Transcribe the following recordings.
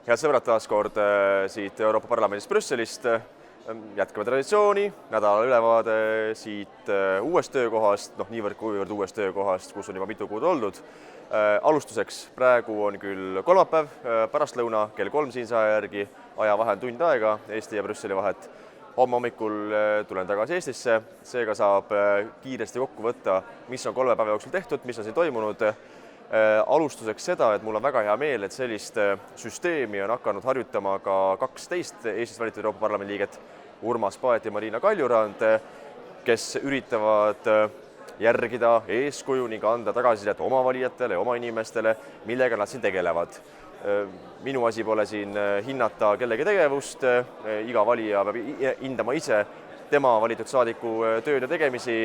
Head sõbrad taas kord siit Euroopa Parlamendist Brüsselist. Jätkame traditsiooni, nädala ülevaade siit uuest töökohast, niivõrd uuest töökohast, kus on juba mitu kuud oldud. Alustuseks praegu on küll kolmapäev, pärastlõuna kell 3 siinse aja järgi, aja vahe on tund aega Eesti ja Brüsseli vahet. Homme hommikul tulen tagasi Eestisse, seega saab kiiresti kokku võtta, mis on 3 päeva jooksul tehtud, mis on siin toimunud. Alustuseks seda, et mul on väga hea meel, et sellist süsteemi on hakanud harjutama ka 12 Eestis valitud Euroopa Parlamendi liiget, Urmas Paet ja Marina Kaljurand, kes üritavad järgida eeskuju ning anda tagasisidet oma valijatele ja oma inimestele, millega nad siin tegelevad. Minu asi pole siin hinnata kellegi tegevust, iga valija peab hindama ise tema valitud saadiku tööd ja tegemisi,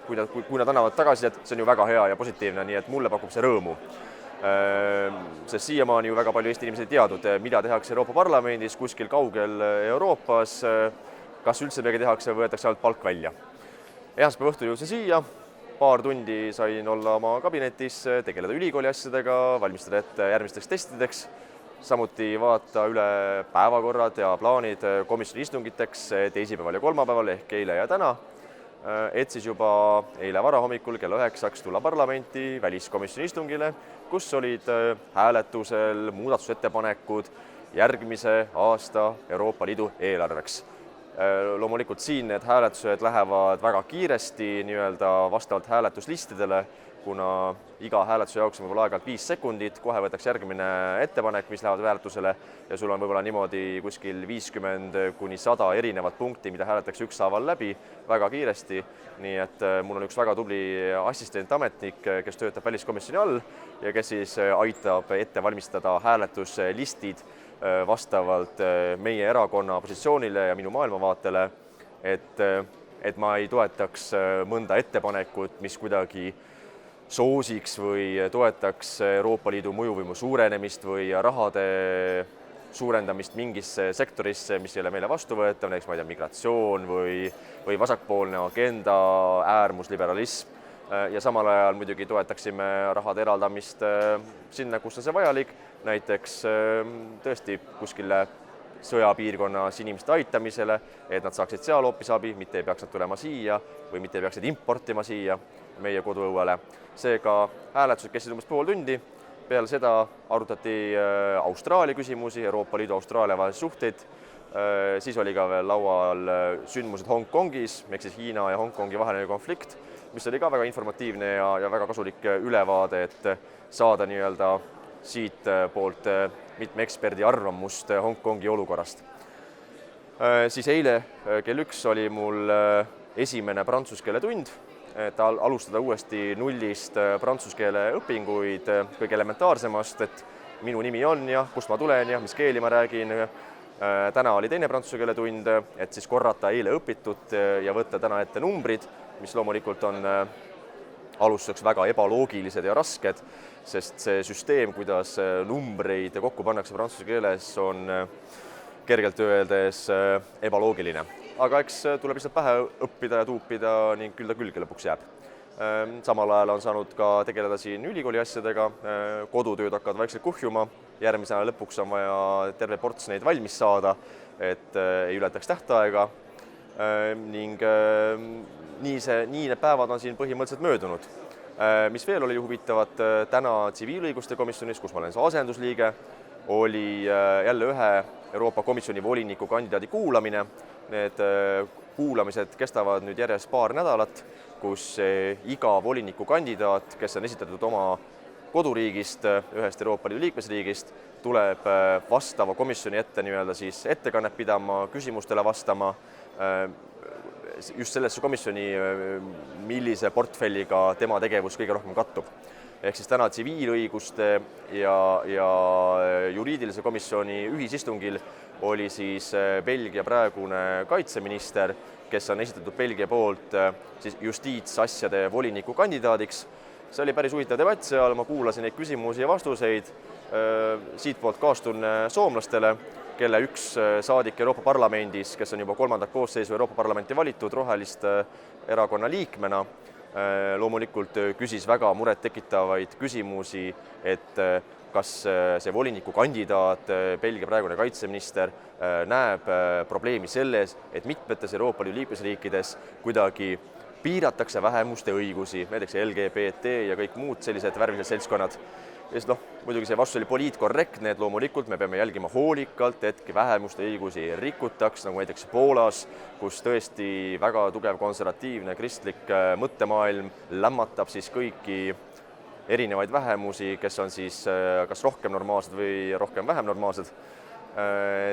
kui nad annavad tagasisidet, see on ju väga hea ja positiivne, nii et mulle pakub see rõõmu. Sest siiamaani ju väga palju Eesti inimesed ei teadnud, mida tehakse Euroopa Parlamendis, kuskil kaugel Euroopas, kas üldse midagi tehakse või võetakse ainult palk välja. Esmaspäeva õhtul jõudsin siia, paar tundi sain olla oma kabinetis, tegeleda ülikooli asjadega, valmistada ette järgmisteks testideks, samuti vaata üle päevakorrad ja plaanid komisjoni istungiteks teisipäeval ja kolmapäeval ehk eile ja täna, et siis juba eile varahommikul kella 9 tulla parlamenti väliskomisjoni istungile, kus olid hääletusel muudatusettepanekud järgmise aasta Euroopa Liidu eelarveks. Loomulikult siin need hääletused lähevad väga kiiresti vastavalt hääletuslistidele, kuna iga hääletuse jaoks on võib-olla aeg-ajalt 5 sekundit, kohe võetakse järgmine ettepanek, mis lähevad hääletusele ja sul on võib-olla niimoodi kuskil 50–100 erinevat punkti, mida hääletakse ükshaaval läbi väga kiiresti. Nii et mul on üks väga tubli assistentametnik, kes töötab väliskomisjoni all ja kes siis aitab ette valmistada hääletuslistid vastavalt meie erakonna positsioonile ja minu maailmavaatele, et ma ei toetaks mõnda ettepanekut, mis kuidagi soosiks või toetaks Euroopa Liidu mõjuvõimu suurenemist või rahade suurendamist mingisse sektorisse, mis ei ole meile vastuvõetav, näiteks migratsioon või vasakpoolne agenda, äärmusliberalism. Ja samal ajal muidugi toetaksime rahade eraldamist sinna, kus on see vajalik, näiteks tõesti kuskile sõjapiirkonnas inimeste aitamisele, et nad saaksid seal hoopis abi, mitte ei peaks nad tulema siia või mitte ei peaks nad importima siia meie koduõuele. Seega hääletused kestsid umbes pool tundi, peale seda arutati Austraalia küsimusi, Euroopa Liidu Austraalia vahelisi suhteid, siis oli ka veel laual sündmused Hongkongis, ehk siis Hiina ja Hongkongi vaheline konflikt, mis oli ka väga informatiivne ja väga kasulik ülevaade, et saada siit poolt mitme eksperdi arvamust Hongkongi olukorrast. Siis eile kell 1 oli mul esimene prantsuse keele tund, et alustada uuesti nullist prantsuse keele õpinguid kõige elementaarsemast, et minu nimi on ja kust ma tulen ja mis keeli ma räägin. Täna oli teine prantsuse keele tund, et siis korrata eile õpitut ja võtta täna ette numbrid, mis loomulikult on alustuseks väga ebaloogilised ja rasked, sest see süsteem, kuidas numbreid kokku pannakse prantsuse keeles, on kergelt öeldes ebaloogiline. Aga eks tuleb lihtsalt pähe õppida ja tuupida ning küll ta külge lõpuks jääb. Samal ajal on saanud ka tegeleda siin ülikooli asjadega, kodutööd hakkavad vaikselt kuhjuma, järgmise aja lõpuks on vaja terve ports neid valmis saada, et ei ületaks tähtaega ning nii need päevad on siin põhimõtteliselt möödunud. Mis veel oli huvitavat, täna tsiviilõiguste komisjonis, kus ma olen asendusliige, oli jälle ühe Euroopa Komisjoni voliniku kandidaadi kuulamine. Need kuulamised kestavad nüüd järjest paar nädalat, kus iga voliniku kandidaat, kes on esitatud oma koduriigist, ühest Euroopa Liidu liikmesriigist, tuleb vastava komisjoni ette siis ettekannet pidama, küsimustele vastama, just sellesse komisjoni, millise portfelliga tema tegevus kõige rohkem kattub. Ehk siis täna tsiviilõiguste ja juriidilise komisjoni ühisistungil oli siis Belgia praegune kaitseminister, kes on esitatud Belgia poolt siis justiitsasjade voliniku kandidaadiks. See oli päris huvitav debatt seal, ma kuulasin neid küsimusi ja vastuseid. Siitpoolt kaastun soomlastele, kelle üks saadik Euroopa Parlamendis, kes on juba 3. koosseisu Euroopa Parlamenti valitud rohelist erakonna liikmena, Loomulikult küsis väga murettekitavaid küsimusi, et kas see volinikukandidaat, Belgia praegune kaitseminister, näeb probleemi selles, et mitmetes Euroopa Liidu liikmesriikides kuidagi piiratakse vähemuste õigusi, näiteks LGBT ja kõik muud sellised värvilised seltskonnad. Ja siis muidugi see vastus oli poliitkorrektne, et loomulikult me peame jälgima hoolikalt, et vähemuste õigusi rikutaks, nagu näiteks Poolas, kus tõesti väga tugev konservatiivne kristlik mõttemaailm lämmatab siis kõiki erinevaid vähemusi, kes on siis kas rohkem normaalsed või rohkem vähem normaalsed.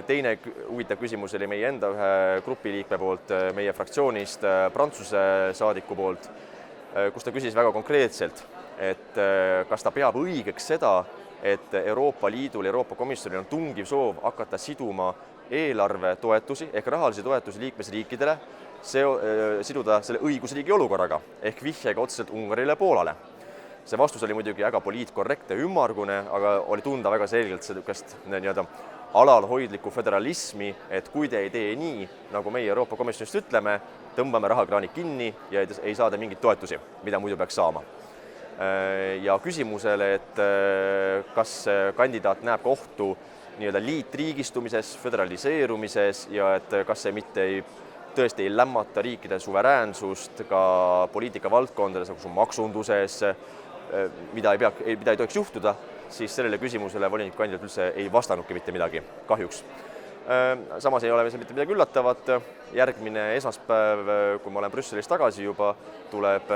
Teine huvitav küsimus oli meie enda ühe grupiliikme poolt, meie fraktsioonist, Prantsuse saadiku poolt, kus ta küsis väga konkreetselt, et kas ta peab õigeks seda, et Euroopa Liidul ja Euroopa Komisjonil on tungiv soov hakata siduma eelarvetoetusi ehk rahalisi toetusi liikmesriikidele, siduda selle õigusriigi olukorraga ehk vihjega otseselt Ungarile ja Poolale. See vastus oli muidugi väga poliitkorrektne, ümmargune, aga oli tunda väga selgelt sellist alalhoidlikku föderalismi, et kui te ei tee nii, nagu meie Euroopa Komisjonist ütleme, tõmbame rahakraanid kinni ja ei saada mingeid toetusi, mida muidu peaks saama. Ja küsimusele, et kas kandidaat näeb kohtu liitriigistumises, föderaliseerumises ja et kas see mitte tõesti ei lämmata riikide suveräänsust ka poliitika valdkondades, nagu maksunduses, mida ei tohiks juhtuda, siis sellele küsimusele volinikukandidaat üldse ei vastanudki mitte midagi, kahjuks. Samas ei ole see mitte midagi üllatavat. Järgmine esmaspäev, kui ma olen Brüsselis tagasi juba, tuleb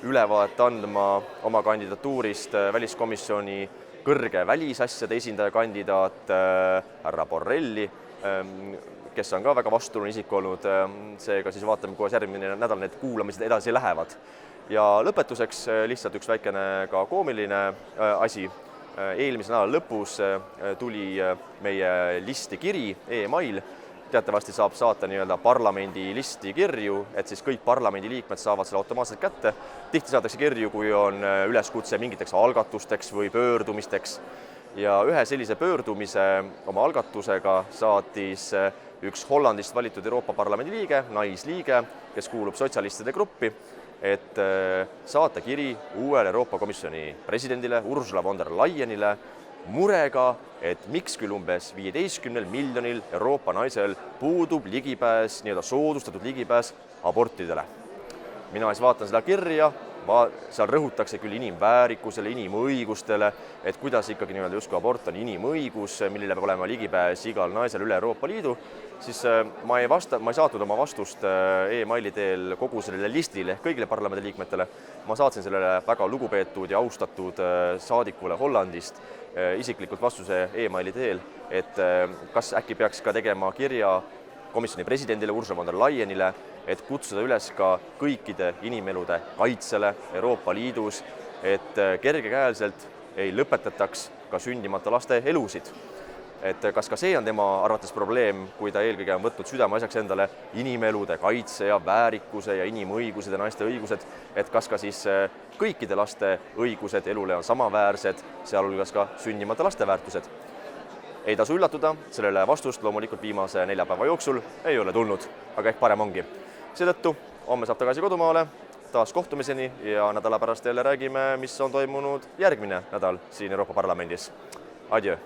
ülevaadet andma oma kandidatuurist väliskomisjoni kõrge välisasjade esindaja kandidaat härra Borrelli, kes on ka väga vastuoluline isik olnud. Seega siis vaatame, kuidas järgmine nädal need kuulamised edasi lähevad. Ja lõpetuseks lihtsalt üks väikene ka koomiline asi. Eelmise nädala lõpus tuli meie listi kiri, e-mail. Teatavasti saab saata parlamendi listi kirju, et siis kõik parlamendi liikmed saavad selle automaatselt kätte. Tihti saadakse kirju, kui on üleskutse mingiteks algatusteks või pöördumisteks. Ja ühe sellise pöördumise oma algatusega saatis üks Hollandist valitud Euroopa Parlamendi liige, naisliige, kes kuulub sotsialistide gruppi, et saata kiri uuele Euroopa Komisjoni presidendile Ursula von der Leyenile murega, et miks küll umbes 15 miljonil Euroopa naisel puudub ligipääs, soodustatud ligipääs abortidele. Mina siis vaatan seda kirja, seal rõhutakse küll inimväärikusele, inimõigustele, et kuidas ikkagi justkui abort on inimõigus, millele peab olema ligipääs igal naisel üle Euroopa Liidu, siis ma ei saatnud oma vastust e-maili teel kogu sellele listile ehk kõigile parlamendi liikmetele. Ma saatsin sellele väga lugupeetud ja austatud saadikule Hollandist isiklikult vastuse e-maili teel, et kas äkki peaks ka tegema kirja komisjoni presidendile Ursula von der Leyenile, et kutsuda üles ka kõikide inimelude kaitsele Euroopa Liidus, et kergekäeliselt ei lõpetataks ka sündimata laste elusid. Et kas ka see on tema arvates probleem, kui ta eelkõige on võtnud südameasjaks endale inimelude kaitse ja väärikuse ja inimõigused ja naiste õigused, et kas ka siis kõikide laste õigused elule on samaväärsed, sealhulgas ka sündimata laste väärtused. Ei tasu üllatuda, sellele vastust loomulikult viimase 4 päeva jooksul ei ole tulnud, aga ehk parem ongi. Seetõttu homme saab tagasi kodumaale, taas kohtumiseni ja nädala pärast jälle räägime, mis on toimunud järgmine nädal siin Euroopa Parlamendis. Adjö!